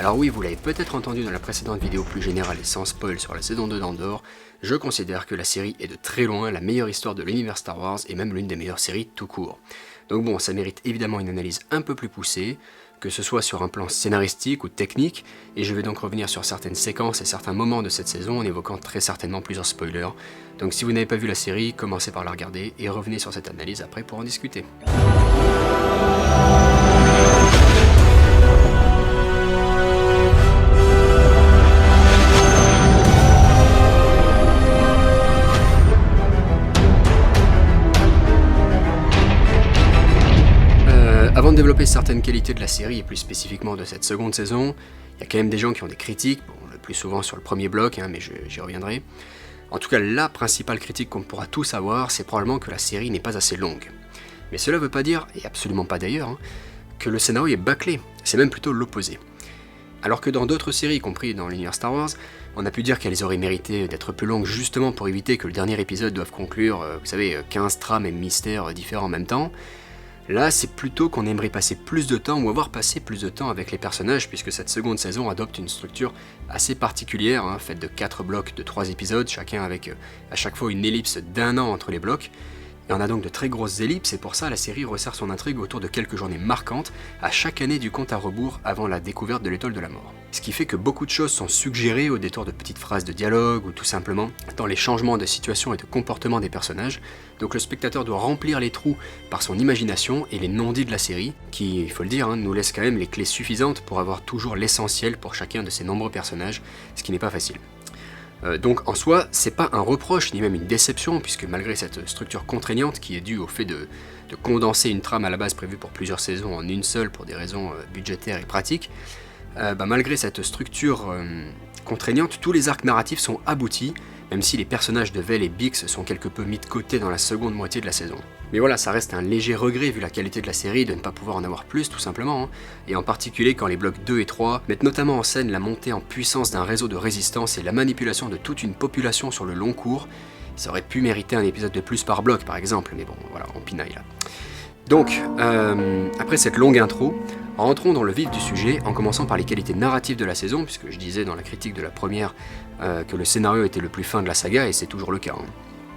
Alors oui, vous l'avez peut-être entendu dans la précédente vidéo plus générale et sans spoil sur la saison 2 d'Andor, je considère que la série est de très loin la meilleure histoire de l'univers Star Wars et même l'une des meilleures séries tout court. Donc bon, ça mérite évidemment une analyse un peu plus poussée, que ce soit sur un plan scénaristique ou technique, et je vais donc revenir sur certaines séquences et certains moments de cette saison en évoquant très certainement plusieurs spoilers. Donc si vous n'avez pas vu la série, commencez par la regarder et revenez sur cette analyse après pour en discuter. Avant de développer certaines qualités de la série, et plus spécifiquement de cette seconde saison, il y a quand même des gens qui ont des critiques, bon, le plus souvent sur le premier bloc, mais j'y reviendrai. En tout cas, la principale critique qu'on pourra tous avoir, c'est probablement que la série n'est pas assez longue. Mais cela ne veut pas dire, et absolument pas d'ailleurs, que le scénario est bâclé, c'est même plutôt l'opposé. Alors que dans d'autres séries, y compris dans l'univers Star Wars, on a pu dire qu'elles auraient mérité d'être plus longues justement pour éviter que le dernier épisode doive conclure, 15 trames et mystères différents en même temps. Là, c'est plutôt qu'on aimerait passer plus de temps ou avoir passé plus de temps avec les personnages, puisque cette seconde saison adopte une structure assez particulière, faite de 4 blocs de 3 épisodes, chacun avec à chaque fois une ellipse d'1 an entre les blocs. Et on a donc de très grosses ellipses, et pour ça, la série resserre son intrigue autour de quelques journées marquantes à chaque année du compte à rebours avant la découverte de l'étoile de la mort. Ce qui fait que beaucoup de choses sont suggérées au détour de petites phrases de dialogue, ou tout simplement dans les changements de situation et de comportement des personnages, donc le spectateur doit remplir les trous par son imagination et les non-dits de la série, qui, il faut le dire, nous laissent quand même les clés suffisantes pour avoir toujours l'essentiel pour chacun de ces nombreux personnages, ce qui n'est pas facile. Donc en soi, c'est pas un reproche ni même une déception, puisque malgré cette structure contraignante qui est due au fait de condenser une trame à la base prévue pour plusieurs saisons en une seule pour des raisons budgétaires et pratiques, malgré cette structure contraignante, tous les arcs narratifs sont aboutis, même si les personnages de Vel et Bix sont quelque peu mis de côté dans la seconde moitié de la saison. Mais voilà, ça reste un léger regret vu la qualité de la série de ne pas pouvoir en avoir plus tout simplement, et en particulier quand les blocs 2 et 3 mettent notamment en scène la montée en puissance d'un réseau de résistance et la manipulation de toute une population sur le long cours. Ça aurait pu mériter un épisode de plus par bloc par exemple, mais bon voilà, on pinaille là. Donc, après cette longue intro, rentrons dans le vif du sujet en commençant par les qualités narratives de la saison, puisque je disais dans la critique de la première que le scénario était le plus fin de la saga, et c'est toujours le cas.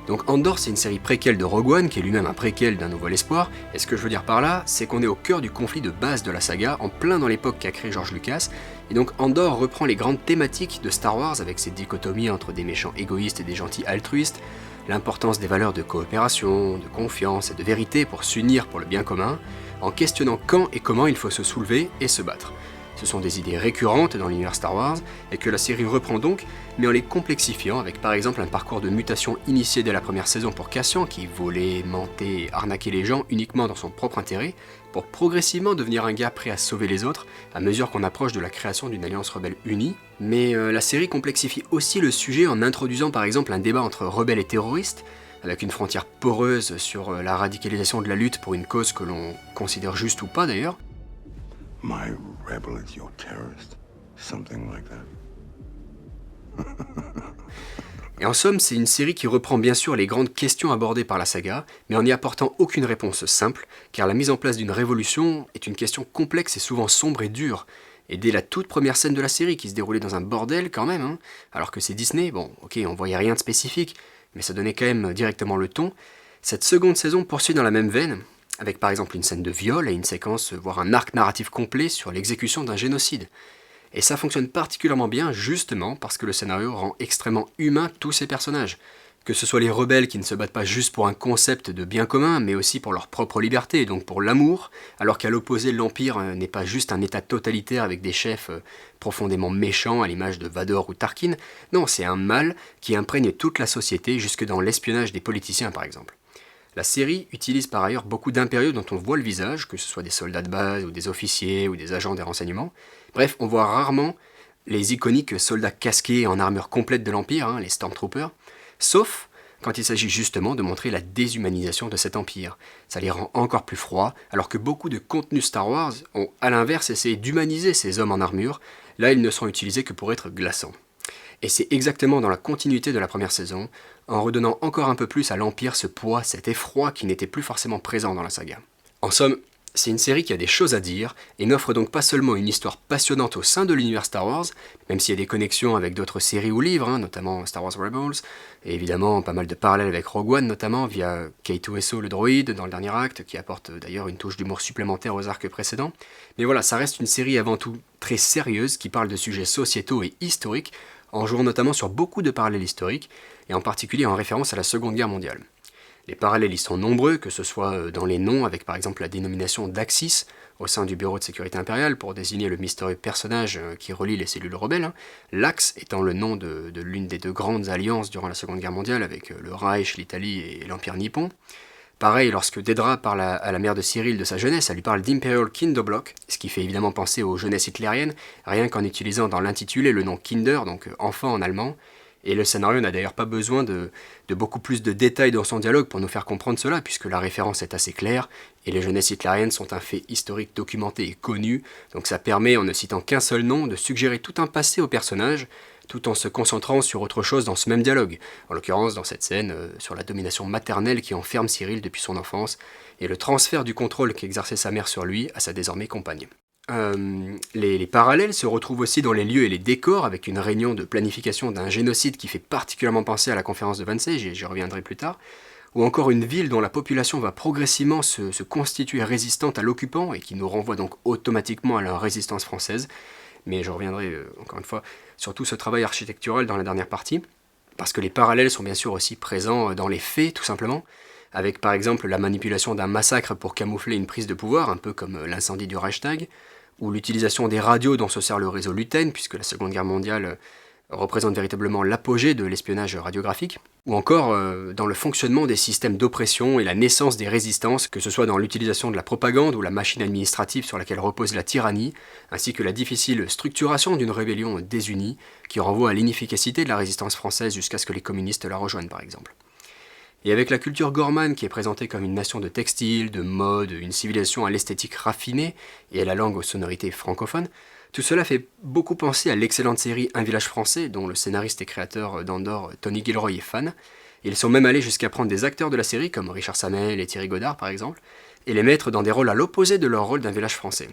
Donc Andor, c'est une série préquelle de Rogue One, qui est lui-même un préquel d'un Nouvel Espoir, et ce que je veux dire par là, c'est qu'on est au cœur du conflit de base de la saga, en plein dans l'époque qu'a créé George Lucas, et donc Andor reprend les grandes thématiques de Star Wars avec ses dichotomies entre des méchants égoïstes et des gentils altruistes, l'importance des valeurs de coopération, de confiance et de vérité pour s'unir pour le bien commun, en questionnant quand et comment il faut se soulever et se battre. Ce sont des idées récurrentes dans l'univers Star Wars, et que la série reprend donc, mais en les complexifiant avec par exemple un parcours de mutation initié dès la première saison pour Cassian, qui volait, mentait et arnaquait les gens uniquement dans son propre intérêt, pour progressivement devenir un gars prêt à sauver les autres, à mesure qu'on approche de la création d'une alliance rebelle unie. Mais la série complexifie aussi le sujet en introduisant par exemple un débat entre rebelles et terroristes, avec une frontière poreuse sur la radicalisation de la lutte pour une cause que l'on considère juste ou pas d'ailleurs. My rebel is your terrorist. Something like that. Et en somme, c'est une série qui reprend bien sûr les grandes questions abordées par la saga, mais en n'y apportant aucune réponse simple, car la mise en place d'une révolution est une question complexe et souvent sombre et dure. Et dès la toute première scène de la série, qui se déroulait dans un bordel quand même, alors que c'est Disney, bon ok, on voyait rien de spécifique, mais ça donnait quand même directement le ton, cette seconde saison poursuit dans la même veine, avec par exemple une scène de viol et une séquence, voire un arc narratif complet sur l'exécution d'un génocide. Et ça fonctionne particulièrement bien justement parce que le scénario rend extrêmement humain tous ces personnages. Que ce soit les rebelles qui ne se battent pas juste pour un concept de bien commun, mais aussi pour leur propre liberté, et donc pour l'amour, alors qu'à l'opposé, l'Empire n'est pas juste un état totalitaire avec des chefs profondément méchants à l'image de Vador ou Tarkin, non, c'est un mal qui imprègne toute la société, jusque dans l'espionnage des politiciens par exemple. La série utilise par ailleurs beaucoup d'impériaux dont on voit le visage, que ce soit des soldats de base, ou des officiers, ou des agents des renseignements. Bref, on voit rarement les iconiques soldats casqués en armure complète de l'Empire, les Stormtroopers, sauf quand il s'agit justement de montrer la déshumanisation de cet empire. Ça les rend encore plus froids, alors que beaucoup de contenus Star Wars ont à l'inverse essayé d'humaniser ces hommes en armure, là ils ne sont utilisés que pour être glaçants. Et c'est exactement dans la continuité de la première saison, en redonnant encore un peu plus à l'Empire ce poids, cet effroi qui n'était plus forcément présent dans la saga. En somme, c'est une série qui a des choses à dire, et n'offre donc pas seulement une histoire passionnante au sein de l'univers Star Wars, même s'il y a des connexions avec d'autres séries ou livres, notamment Star Wars Rebels, et évidemment pas mal de parallèles avec Rogue One notamment, via K2SO le droïde dans le dernier acte, qui apporte d'ailleurs une touche d'humour supplémentaire aux arcs précédents. Mais voilà, ça reste une série avant tout très sérieuse, qui parle de sujets sociétaux et historiques, en jouant notamment sur beaucoup de parallèles historiques, et en particulier en référence à la Seconde Guerre mondiale. Les parallèles y sont nombreux, que ce soit dans les noms, avec par exemple la dénomination d'Axis au sein du Bureau de sécurité impériale pour désigner le mystérieux personnage qui relie les cellules rebelles, l'Axe étant le nom de l'une des deux grandes alliances durant la Seconde Guerre mondiale avec le Reich, l'Italie et l'Empire nippon. Pareil, lorsque Dedra parle à la mère de Cyril de sa jeunesse, elle lui parle d'Imperial Kinderblock, ce qui fait évidemment penser aux jeunesses hitlériennes, rien qu'en utilisant dans l'intitulé le nom Kinder, donc enfant en allemand. Et le scénario n'a d'ailleurs pas besoin de beaucoup plus de détails dans son dialogue pour nous faire comprendre cela, puisque la référence est assez claire, et les jeunesses hitlériennes sont un fait historique documenté et connu, donc ça permet, en ne citant qu'un seul nom, de suggérer tout un passé au personnage, tout en se concentrant sur autre chose dans ce même dialogue, en l'occurrence dans cette scène, sur la domination maternelle qui enferme Cyril depuis son enfance, et le transfert du contrôle qu'exerçait sa mère sur lui à sa désormais compagne. Les parallèles se retrouvent aussi dans les lieux et les décors, avec une réunion de planification d'un génocide qui fait particulièrement penser à la conférence de Wannsee, j'y reviendrai plus tard, ou encore une ville dont la population va progressivement se constituer résistante à l'occupant et qui nous renvoie donc automatiquement à la résistance française. Mais je reviendrai encore une fois sur tout ce travail architectural dans la dernière partie, parce que les parallèles sont bien sûr aussi présents dans les faits tout simplement, avec par exemple la manipulation d'un massacre pour camoufler une prise de pouvoir, un peu comme l'incendie du Reichstag, ou l'utilisation des radios dont se sert le réseau Luten, puisque la Seconde Guerre mondiale représente véritablement l'apogée de l'espionnage radiographique, ou encore dans le fonctionnement des systèmes d'oppression et la naissance des résistances, que ce soit dans l'utilisation de la propagande ou la machine administrative sur laquelle repose la tyrannie, ainsi que la difficile structuration d'une rébellion désunie, qui renvoie à l'inefficacité de la résistance française jusqu'à ce que les communistes la rejoignent par exemple. Et avec la culture gormane qui est présentée comme une nation de textile, de mode, une civilisation à l'esthétique raffinée et à la langue aux sonorités francophones, tout cela fait beaucoup penser à l'excellente série Un village français, dont le scénariste et créateur d'Andor, Tony Gilroy, est fan. Ils sont même allés jusqu'à prendre des acteurs de la série, comme Richard Sammel et Thierry Godard par exemple, et les mettre dans des rôles à l'opposé de leur rôle d'un village français.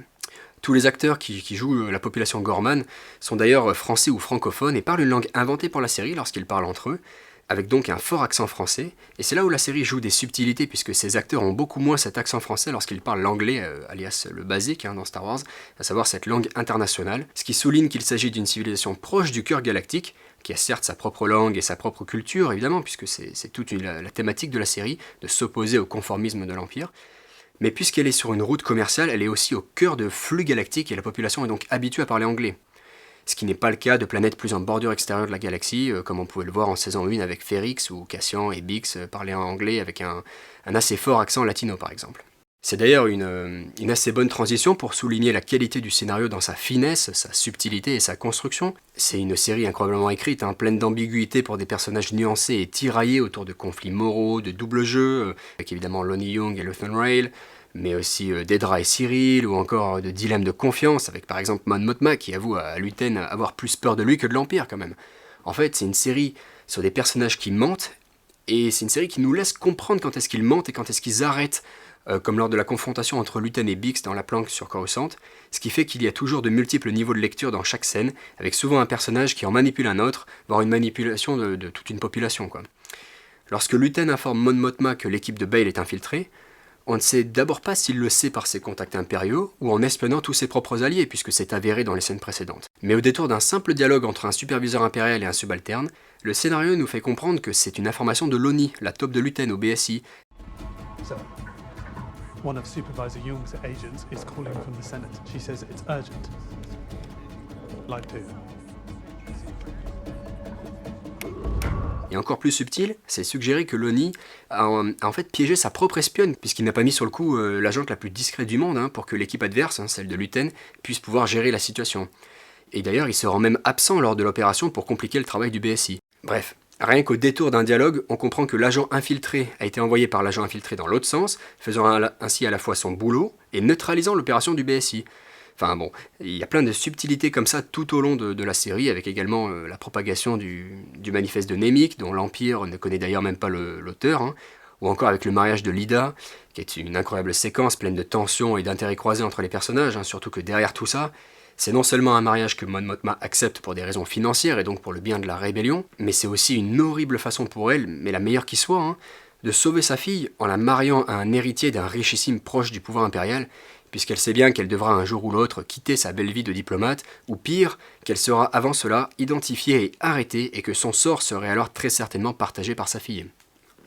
Tous les acteurs qui jouent la population gormane sont d'ailleurs français ou francophones et parlent une langue inventée pour la série lorsqu'ils parlent entre eux, avec donc un fort accent français, et c'est là où la série joue des subtilités, puisque ces acteurs ont beaucoup moins cet accent français lorsqu'ils parlent l'anglais, alias le basique dans Star Wars, à savoir cette langue internationale, ce qui souligne qu'il s'agit d'une civilisation proche du cœur galactique, qui a certes sa propre langue et sa propre culture, évidemment, puisque c'est toute la thématique de la série, de s'opposer au conformisme de l'Empire, mais puisqu'elle est sur une route commerciale, elle est aussi au cœur de flux galactiques, et la population est donc habituée à parler anglais. Ce qui n'est pas le cas de planètes plus en bordure extérieure de la galaxie, comme on pouvait le voir en saison 1 avec Ferrix, où Cassian et Bix parlaient en anglais avec un assez fort accent latino par exemple. C'est d'ailleurs une assez bonne transition pour souligner la qualité du scénario dans sa finesse, sa subtilité et sa construction. C'est une série incroyablement écrite, pleine d'ambiguïté pour des personnages nuancés et tiraillés autour de conflits moraux, de double jeu, avec évidemment Lonnie Young et Luthen Rail, mais aussi Dedra et Cyril, ou encore de dilemmes de confiance, avec par exemple Mon Mothma qui avoue à Luthen avoir plus peur de lui que de l'Empire quand même. En fait, c'est une série sur des personnages qui mentent, et c'est une série qui nous laisse comprendre quand est-ce qu'ils mentent et quand est-ce qu'ils arrêtent, comme lors de la confrontation entre Luthen et Bix dans la planque sur Coruscant, ce qui fait qu'il y a toujours de multiples niveaux de lecture dans chaque scène, avec souvent un personnage qui en manipule un autre, voire une manipulation de toute une population, quoi. Lorsque Luthen informe Mon Mothma que l'équipe de Bail est infiltrée, on ne sait d'abord pas s'il le sait par ses contacts impériaux ou en espionnant tous ses propres alliés, puisque c'est avéré dans les scènes précédentes. Mais au détour d'un simple dialogue entre un superviseur impérial et un subalterne, le scénario nous fait comprendre que c'est une information de l'ONI, la taupe de Luthen au BSI. So, one of Supervisor Jung's agents is calling from the Senate. She says it's urgent. Line 2. Et encore plus subtil, c'est suggérer que l'ONI a en fait piégé sa propre espionne, puisqu'il n'a pas mis sur le coup l'agente la plus discrète du monde, pour que l'équipe adverse, celle de Luthen, puisse pouvoir gérer la situation. Et d'ailleurs, il se rend même absent lors de l'opération pour compliquer le travail du BSI. Bref, rien qu'au détour d'un dialogue, on comprend que l'agent infiltré a été envoyé par l'agent infiltré dans l'autre sens, faisant ainsi à la fois son boulot et neutralisant l'opération du BSI. Enfin bon, il y a plein de subtilités comme ça tout au long de la série, avec également la propagation du manifeste de Nemik, dont l'Empire ne connaît d'ailleurs même pas l'auteur, ou encore avec le mariage de Lyda, qui est une incroyable séquence pleine de tensions et d'intérêts croisés entre les personnages, hein, surtout que derrière tout ça, c'est non seulement un mariage que Mon Mothma accepte pour des raisons financières et donc pour le bien de la rébellion, mais c'est aussi une horrible façon pour elle, mais la meilleure qui soit, hein, de sauver sa fille en la mariant à un héritier d'un richissime proche du pouvoir impérial, puisqu'elle sait bien qu'elle devra un jour ou l'autre quitter sa belle vie de diplomate, ou pire, qu'elle sera avant cela identifiée et arrêtée et que son sort serait alors très certainement partagé par sa fille.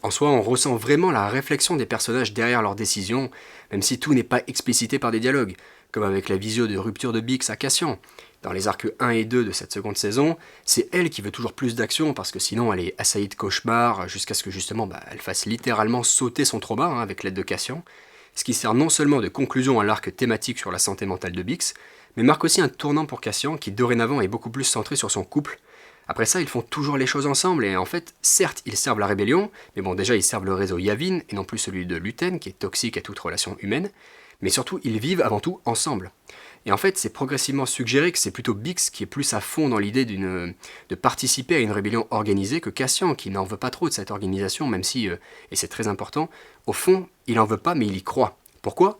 En soi, on ressent vraiment la réflexion des personnages derrière leurs décisions, même si tout n'est pas explicité par des dialogues, comme avec la visio de rupture de Bix à Cassian. Dans les arcs 1 et 2 de cette seconde saison, c'est elle qui veut toujours plus d'action parce que sinon elle est assaillie de cauchemars jusqu'à ce que justement elle fasse littéralement sauter son trauma avec l'aide de Cassian, ce qui sert non seulement de conclusion à l'arc thématique sur la santé mentale de Bix, mais marque aussi un tournant pour Cassian qui dorénavant est beaucoup plus centré sur son couple. Après ça, ils font toujours les choses ensemble et en fait, certes, ils servent la rébellion, mais bon déjà ils servent le réseau Yavin et non plus celui de Luten qui est toxique à toute relation humaine, mais surtout ils vivent avant tout ensemble. Et en fait, c'est progressivement suggéré que c'est plutôt Bix qui est plus à fond dans l'idée de participer à une rébellion organisée que Cassian, qui n'en veut pas trop de cette organisation, même si, et c'est très important, au fond, il n'en veut pas, mais il y croit. Pourquoi ?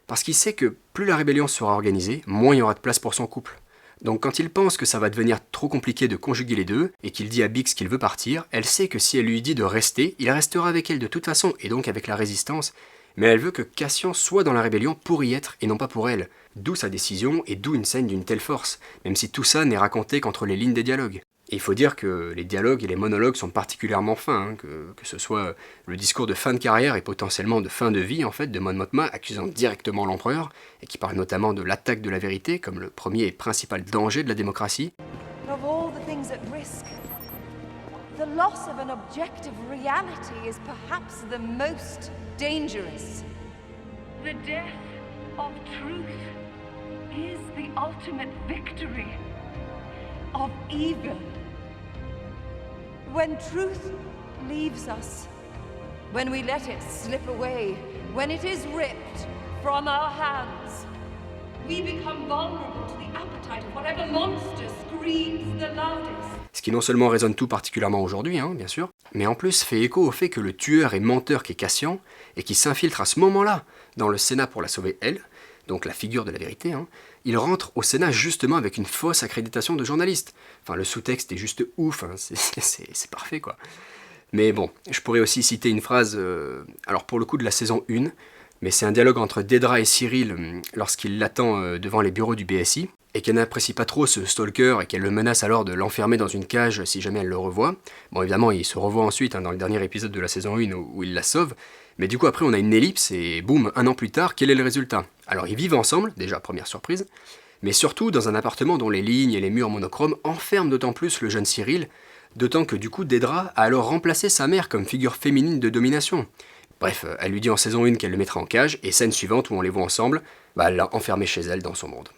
Parce qu'il sait que plus la rébellion sera organisée, moins il y aura de place pour son couple. Donc quand il pense que ça va devenir trop compliqué de conjuguer les deux, et qu'il dit à Bix qu'il veut partir, elle sait que si elle lui dit de rester, il restera avec elle de toute façon, et donc avec la résistance, mais elle veut que Cassian soit dans la rébellion pour y être et non pas pour elle. D'où sa décision et d'où une scène d'une telle force, même si tout ça n'est raconté qu'entre les lignes des dialogues. Et il faut dire que les dialogues et les monologues sont particulièrement fins, hein, que ce soit le discours de fin de carrière et potentiellement de fin de vie en fait de Mon Mothma accusant directement l'empereur, et qui parle notamment de l'attaque de la vérité comme le premier et principal danger de la démocratie. Of all the things at risk, the loss of an objective reality is perhaps the most dangerous. The death of truth is the ultimate victory of evil. When truth leaves us, when we let it slip away, when it is ripped from our hands, We become vulnerable to the appetite of whatever monster screams the loudest. Ce qui non seulement résonne tout particulièrement aujourd'hui, hein, bien sûr, mais en plus fait écho au fait que le tueur et menteur qu'est Cassian, et qui s'infiltre à ce moment-là dans le Sénat pour la sauver elle, donc la figure de la vérité, hein, il rentre au Sénat justement avec une fausse accréditation de journaliste. Enfin, le sous-texte est juste ouf, hein, c'est parfait quoi. Mais bon, je pourrais aussi citer une phrase, alors pour le coup de la saison 1, mais c'est un dialogue entre Dedra et Cyril lorsqu'il l'attend devant les bureaux du BSI, et qu'elle n'apprécie pas trop ce stalker et qu'elle le menace alors de l'enfermer dans une cage si jamais elle le revoit. Bon, évidemment, il se revoit ensuite dans le dernier épisode de la saison 1 où il la sauve, mais du coup après on a une ellipse et boum, 1 an plus tard, quel est le résultat? Alors ils vivent ensemble, déjà première surprise, mais surtout dans un appartement dont les lignes et les murs monochromes enferment d'autant plus le jeune Cyril, d'autant que du coup Dedra a alors remplacé sa mère comme figure féminine de domination. Bref, elle lui dit en saison 1 qu'elle le mettra en cage, et scène suivante où on les voit ensemble, elle l'a enfermé chez elle dans son monde.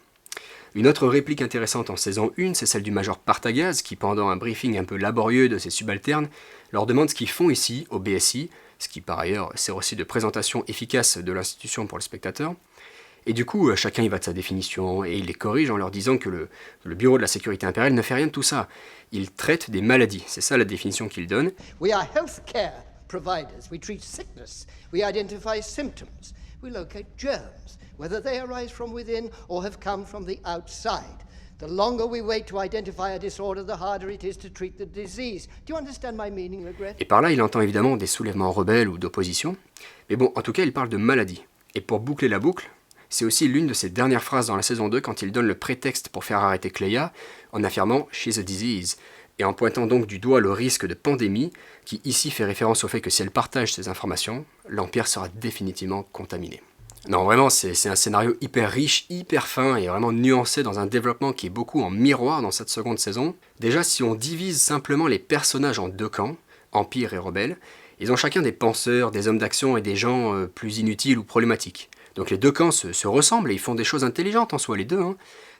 Une autre réplique intéressante en saison 1, c'est celle du major Partagaz, qui pendant un briefing un peu laborieux de ses subalternes, leur demande ce qu'ils font ici, au BSI, ce qui par ailleurs sert aussi de présentation efficace de l'institution pour le spectateur. Et du coup, chacun y va de sa définition, et il les corrige en leur disant que le bureau de la sécurité impériale ne fait rien de tout ça. Il traite des maladies, c'est ça la définition qu'il donne. We are healthcare providers. We treat sickness. We identify symptoms. We locate germs, whether they arise from within or have come from the outside. The longer we wait to identify a disorder, the harder it is to treat the disease. Do you understand my meaning, Regret? Et par là, il entend évidemment des soulèvements rebelles ou d'opposition. Mais bon, en tout cas, il parle de maladie. Et pour boucler la boucle, c'est aussi l'une de ses dernières phrases dans la saison 2 quand il donne le prétexte pour faire arrêter Cleia en affirmant « she's a disease » et en pointant donc du doigt le risque de pandémie qui ici fait référence au fait que si elle partage ces informations, l'Empire sera définitivement contaminé. Non, vraiment, c'est un scénario hyper riche, hyper fin et vraiment nuancé dans un développement qui est beaucoup en miroir dans cette seconde saison. Déjà, si on divise simplement les personnages en deux camps, Empire et Rebelle, ils ont chacun des penseurs, des hommes d'action et des gens plus inutiles ou problématiques. Donc les deux camps se ressemblent et ils font des choses intelligentes en soi, les deux, hein.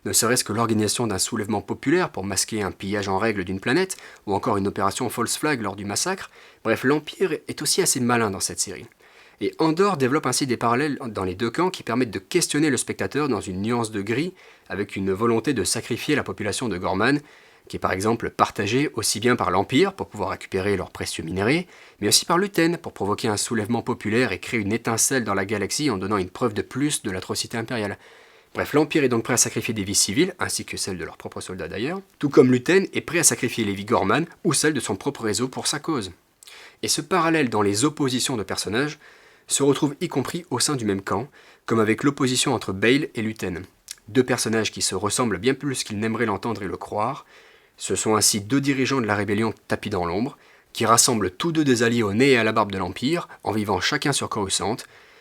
Ne serait-ce que l'organisation d'un soulèvement populaire pour masquer un pillage en règle d'une planète, ou encore une opération false flag lors du massacre. Bref, l'Empire est aussi assez malin dans cette série. Et Andor développe ainsi des parallèles dans les deux camps qui permettent de questionner le spectateur dans une nuance de gris, avec une volonté de sacrifier la population de Gorman, qui est par exemple partagée aussi bien par l'Empire pour pouvoir récupérer leurs précieux minéraux, mais aussi par Luthen pour provoquer un soulèvement populaire et créer une étincelle dans la galaxie en donnant une preuve de plus de l'atrocité impériale. Bref, l'Empire est donc prêt à sacrifier des vies civiles, ainsi que celles de leurs propres soldats d'ailleurs, tout comme Luthen est prêt à sacrifier les vies Gorman ou celles de son propre réseau pour sa cause. Et ce parallèle dans les oppositions de personnages se retrouve y compris au sein du même camp, comme avec l'opposition entre Bail et Luthen. Deux personnages qui se ressemblent bien plus qu'ils n'aimeraient l'entendre et le croire. Ce sont ainsi deux dirigeants de la rébellion tapis dans l'ombre, qui rassemblent tous deux des alliés au nez et à la barbe de l'Empire, en vivant chacun sur Coruscant.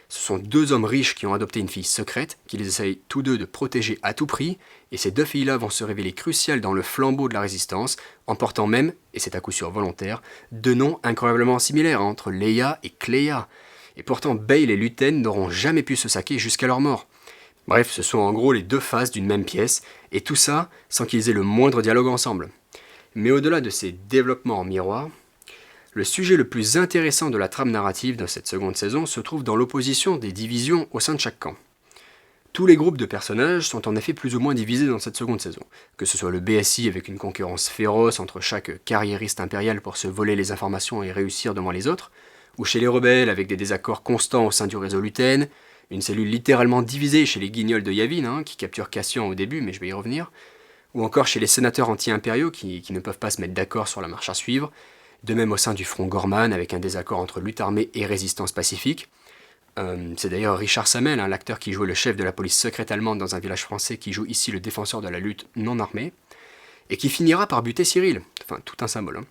Ce sont deux hommes riches qui ont adopté une fille secrète, qu'ils essayent tous deux de protéger à tout prix, et ces deux filles-là vont se révéler cruciales dans le flambeau de la résistance, en portant même, et c'est à coup sûr volontaire, deux noms incroyablement similaires entre Leia et Cleia. Et pourtant Bail et Luthen n'auront jamais pu se saquer jusqu'à leur mort. Bref, ce sont en gros les deux faces d'une même pièce, et tout ça sans qu'ils aient le moindre dialogue ensemble. Mais au-delà de ces développements en miroir, le sujet le plus intéressant de la trame narrative de cette seconde saison se trouve dans l'opposition des divisions au sein de chaque camp. Tous les groupes de personnages sont en effet plus ou moins divisés dans cette seconde saison, que ce soit le BSI avec une concurrence féroce entre chaque carriériste impérial pour se voler les informations et réussir devant les autres, ou chez les rebelles avec des désaccords constants au sein du réseau Luthen, une cellule littéralement divisée chez les guignols de Yavin, qui capturent Cassian au début, mais je vais y revenir, ou encore chez les sénateurs anti-impériaux qui ne peuvent pas se mettre d'accord sur la marche à suivre, de même au sein du front Gorman avec un désaccord entre lutte armée et résistance pacifique. C'est d'ailleurs Richard Samel, l'acteur qui jouait le chef de la police secrète allemande dans un village français, qui joue ici le défenseur de la lutte non armée, et qui finira par buter Cyril, enfin tout un symbole.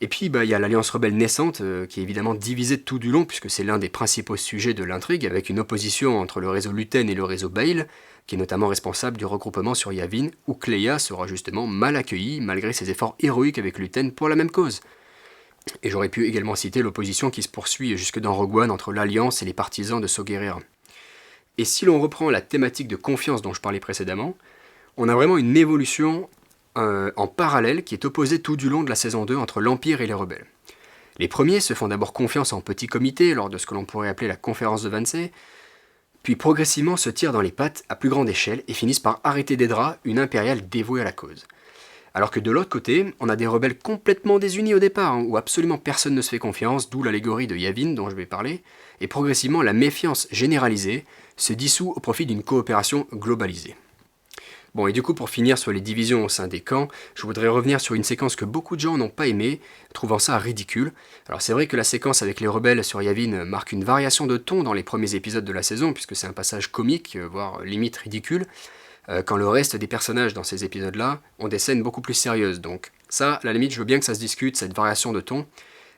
Et puis il y a l'Alliance rebelle naissante, qui est évidemment divisée tout du long, puisque c'est l'un des principaux sujets de l'intrigue, avec une opposition entre le réseau Luthen et le réseau Bail, qui est notamment responsable du regroupement sur Yavin, où Cleia sera justement mal accueillie, malgré ses efforts héroïques avec Luthen pour la même cause. Et j'aurais pu également citer l'opposition qui se poursuit jusque dans Rogue One entre l'Alliance et les partisans de Saw Gerrera. Et si l'on reprend la thématique de confiance dont je parlais précédemment, on a vraiment une évolution en parallèle qui est opposée tout du long de la saison 2 entre l'Empire et les rebelles. Les premiers se font d'abord confiance en petit comité lors de ce que l'on pourrait appeler la conférence de Wannsee, puis progressivement se tirent dans les pattes à plus grande échelle et finissent par arrêter d'Edra, une impériale dévouée à la cause. Alors que de l'autre côté, on a des rebelles complètement désunis au départ, où absolument personne ne se fait confiance, d'où l'allégorie de Yavin dont je vais parler, et progressivement la méfiance généralisée se dissout au profit d'une coopération globalisée. Bon, et du coup, pour finir sur les divisions au sein des camps, je voudrais revenir sur une séquence que beaucoup de gens n'ont pas aimée, trouvant ça ridicule. Alors c'est vrai que la séquence avec les rebelles sur Yavin marque une variation de ton dans les premiers épisodes de la saison, puisque c'est un passage comique, voire limite ridicule, quand le reste des personnages dans ces épisodes-là ont des scènes beaucoup plus sérieuses. Donc ça, à la limite, je veux bien que ça se discute, cette variation de ton,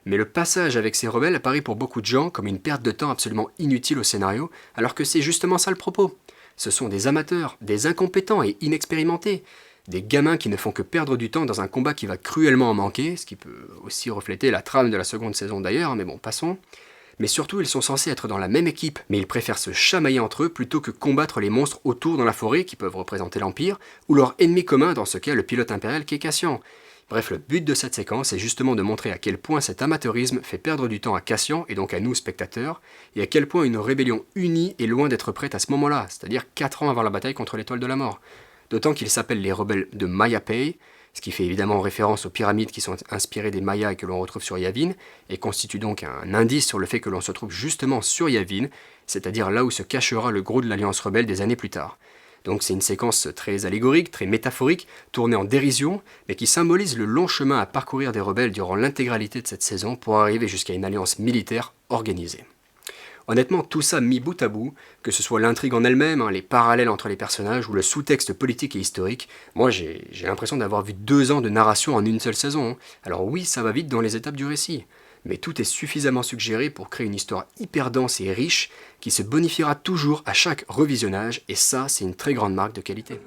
mais le passage avec ces rebelles apparaît pour beaucoup de gens comme une perte de temps absolument inutile au scénario, alors que c'est justement ça le propos. Ce sont des amateurs, des incompétents et inexpérimentés, des gamins qui ne font que perdre du temps dans un combat qui va cruellement en manquer, ce qui peut aussi refléter la trame de la seconde saison d'ailleurs, mais bon, passons. Mais surtout, ils sont censés être dans la même équipe, mais ils préfèrent se chamailler entre eux plutôt que combattre les monstres autour dans la forêt qui peuvent représenter l'Empire, ou leur ennemi commun, dans ce cas le pilote impérial qui est Cassian. Bref, le but de cette séquence est justement de montrer à quel point cet amateurisme fait perdre du temps à Cassian, et donc à nous spectateurs, et à quel point une rébellion unie est loin d'être prête à ce moment-là, c'est-à-dire 4 ans avant la bataille contre l'étoile de la mort. D'autant qu'ils s'appellent les rebelles de Mayapei, ce qui fait évidemment référence aux pyramides qui sont inspirées des Mayas et que l'on retrouve sur Yavin, et constitue donc un indice sur le fait que l'on se trouve justement sur Yavin, c'est-à-dire là où se cachera le gros de l'Alliance rebelle des années plus tard. Donc c'est une séquence très allégorique, très métaphorique, tournée en dérision, mais qui symbolise le long chemin à parcourir des rebelles durant l'intégralité de cette saison pour arriver jusqu'à une alliance militaire organisée. Honnêtement, tout ça mis bout à bout, que ce soit l'intrigue en elle-même, les parallèles entre les personnages ou le sous-texte politique et historique, moi j'ai l'impression d'avoir vu 2 ans de narration en une seule saison. Alors oui, ça va vite dans les étapes du récit, mais tout est suffisamment suggéré pour créer une histoire hyper dense et riche qui se bonifiera toujours à chaque revisionnage, et ça, c'est une très grande marque de qualité.